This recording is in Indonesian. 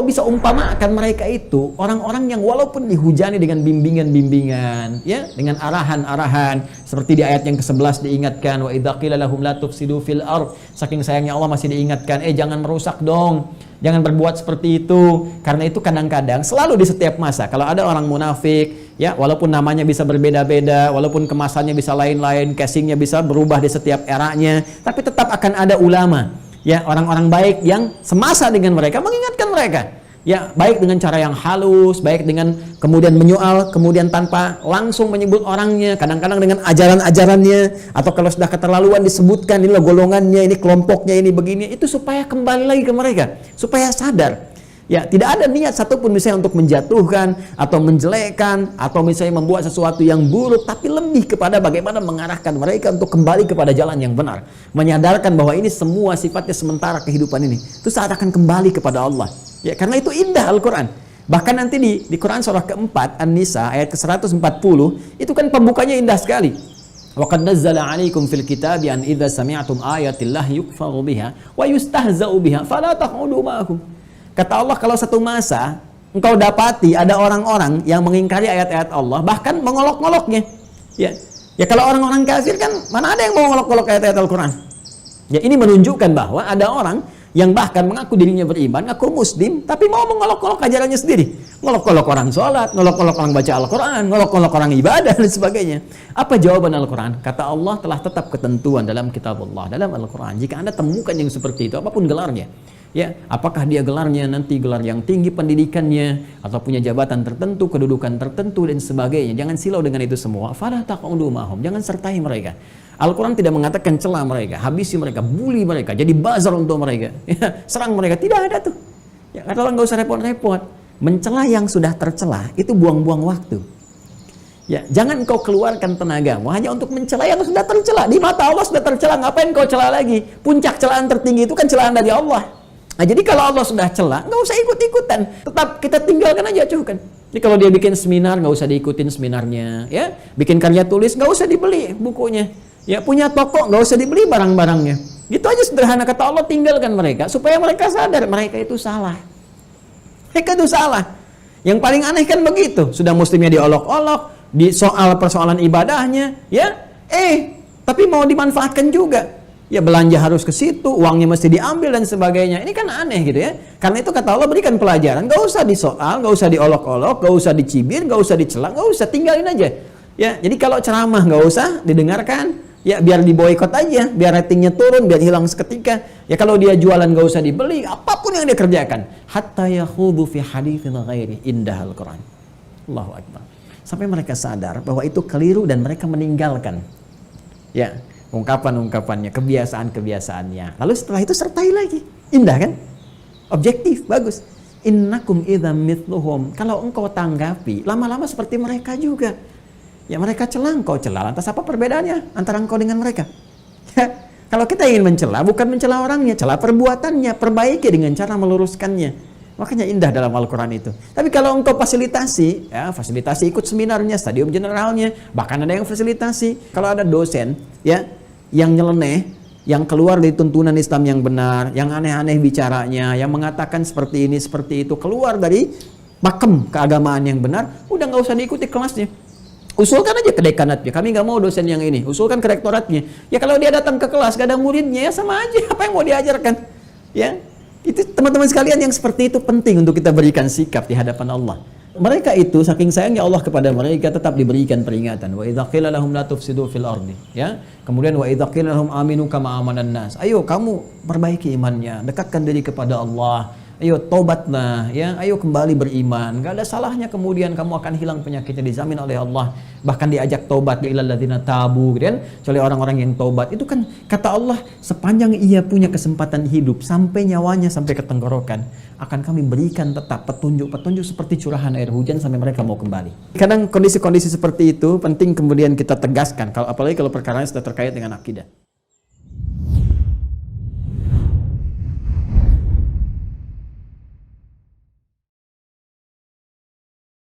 Allah bisa umpamakan mereka itu orang-orang yang walaupun dihujani dengan bimbingan-bimbingan, ya, dengan arahan-arahan, seperti di ayat yang ke-11 diingatkan, wa idza qila lahum la tufsidu fil ard. Saking sayangnya Allah masih diingatkan, jangan merusak dong. Jangan berbuat seperti itu. Karena itu kadang-kadang selalu di setiap masa kalau ada orang munafik, ya, walaupun namanya bisa berbeda-beda, walaupun kemasannya bisa lain-lain, casingnya bisa berubah di setiap eranya, tapi tetap akan ada ulama, ya, orang-orang baik yang semasa dengan mereka mengingatkan mereka, ya, baik dengan cara yang halus, baik dengan kemudian menyoal, kemudian tanpa langsung menyebut orangnya, kadang-kadang dengan ajaran-ajarannya, atau kalau sudah keterlaluan disebutkan ini loh golongannya, ini kelompoknya, ini begini, itu supaya kembali lagi ke mereka, supaya sadar. Ya, tidak ada niat satupun misalnya untuk menjatuhkan atau menjelekkan atau misalnya membuat sesuatu yang buruk, tapi lebih kepada bagaimana mengarahkan mereka untuk kembali kepada jalan yang benar, menyadarkan bahwa ini semua sifatnya sementara kehidupan ini, itu saat akan kembali kepada Allah. Ya, karena itu indah Al-Quran. Bahkan nanti di Quran surah keempat An-Nisa ayat ke-140 itu kan pembukanya indah sekali. Wa qad nazzala 'alaikum fil kitabi an idza sami'tum ayatillahi yukfaru biha wa yustahza'u biha fala taq'udu ma'ahum. Kata Allah, kalau satu masa engkau dapati ada orang-orang yang mengingkari ayat-ayat Allah, bahkan mengolok-oloknya. Ya, kalau orang-orang kafir kan mana ada yang mau mengolok-olok ayat-ayat Al-Quran. Ya, ini menunjukkan bahwa ada orang yang bahkan mengaku dirinya beriman, ngaku muslim, tapi mau mengolok-olok ajarannya sendiri. Ngolok-olok orang sholat, ngolok-olok orang baca Al-Quran, ngolok-olok orang ibadah, dan sebagainya. Apa jawaban Al-Quran? Kata Allah, telah tetap ketentuan dalam kitab Allah, dalam Al-Quran. Jika Anda temukan yang seperti itu, apapun gelarnya, ya, apakah dia gelarnya nanti gelar yang tinggi pendidikannya, atau punya jabatan tertentu, kedudukan tertentu, dan sebagainya, jangan silau dengan itu semua. Fala taq'udu ma'hum, jangan sertai mereka. Al-Quran tidak mengatakan celah mereka, habisi mereka, bully mereka, jadi bazar untuk mereka, ya, serang mereka, tidak ada tuh. Ya, kata Allah, nggak usah repot-repot. Mencela yang sudah tercela itu buang-buang waktu. Ya, jangan kau keluarkan tenagamu hanya untuk mencela yang sudah tercela. Di mata Allah sudah tercela, ngapain kau cela lagi? Puncak celaan tertinggi itu kan celaan dari Allah. Nah, jadi kalau Allah sudah cela, nggak usah ikut-ikutan. Tetap kita tinggalkan aja, cukup kan. Jadi kalau dia bikin seminar, nggak usah diikutin seminarnya. Ya, bikin karya tulis, nggak usah dibeli bukunya. Ya, punya toko, nggak usah dibeli barang-barangnya. Gitu aja sederhana, kata Allah, tinggalkan mereka supaya mereka sadar mereka itu salah. Mereka itu salah. Yang paling aneh kan begitu. Sudah muslimnya diolok-olok, di soal persoalan ibadahnya, ya, tapi mau dimanfaatkan juga. Ya, belanja harus ke situ, uangnya mesti diambil dan sebagainya. Ini kan aneh gitu ya. Karena itu kata Allah, berikan pelajaran, nggak usah disoal, nggak usah diolok-olok, nggak usah dicibir, nggak usah dicela, nggak usah, tinggalin aja. Ya, jadi kalau ceramah nggak usah didengarkan. Ya, biar diboikot aja, biar ratingnya turun, biar hilang seketika. Ya, kalau dia jualan nggak usah dibeli, apapun yang dia kerjakan. Hatta yakhudu fi haditsin ghairi, indah Al-Quran. Allahu Akbar. Sampai mereka sadar bahwa itu keliru dan mereka meninggalkan. Ya, ungkapan-ungkapannya, kebiasaan-kebiasaannya. Lalu setelah itu sertai lagi. Indah kan? Objektif, bagus. Innakum idzam mithluhum. Kalau engkau tanggapi, lama-lama seperti mereka juga. Ya, mereka celah, engkau celah. Lantas apa perbedaannya antara engkau dengan mereka? Ya, kalau kita ingin mencela, bukan mencela orangnya, celah perbuatannya, perbaiki dengan cara meluruskannya. Makanya indah dalam Al-Quran itu. Tapi kalau engkau fasilitasi, ya, fasilitasi ikut seminarnya, stadium generalnya, bahkan ada yang fasilitasi. Kalau ada dosen, ya, yang nyeleneh, yang keluar dari tuntunan Islam yang benar, yang aneh-aneh bicaranya, yang mengatakan seperti ini, seperti itu, keluar dari pakem keagamaan yang benar, udah nggak usah diikuti kelasnya. Usulkan aja ke dekanatnya, kami nggak mau dosen yang ini. Usulkan ke rektoratnya. Ya, kalau dia datang ke kelas gak ada muridnya, ya sama aja, apa yang mau diajarkan? Ya, itu teman-teman sekalian, yang seperti itu penting untuk kita berikan sikap di hadapan Allah. Mereka itu saking sayangnya Allah kepada mereka, tetap diberikan peringatan. Wa idza qila lahum la tufsidu fil ardi. Ya. Kemudian wa idza qila lahum aminu kama amanan nas. Ayo kamu perbaiki imannya, dekatkan diri kepada Allah. Ayo tobatlah, ya, ayo kembali beriman. Gak ada salahnya kemudian kamu akan hilang penyakitnya, dijamin oleh Allah. Bahkan diajak tobat, ilal ladzina tabu, kan? Oleh orang-orang yang tobat. Itu kan kata Allah, sepanjang ia punya kesempatan hidup sampai nyawanya sampai ke tenggorokan, akan kami berikan tetap petunjuk-petunjuk seperti curahan air hujan sampai mereka mau kembali. Kadang kondisi-kondisi seperti itu penting kemudian kita tegaskan, apalagi kalau perkaranya sudah terkait dengan akidah.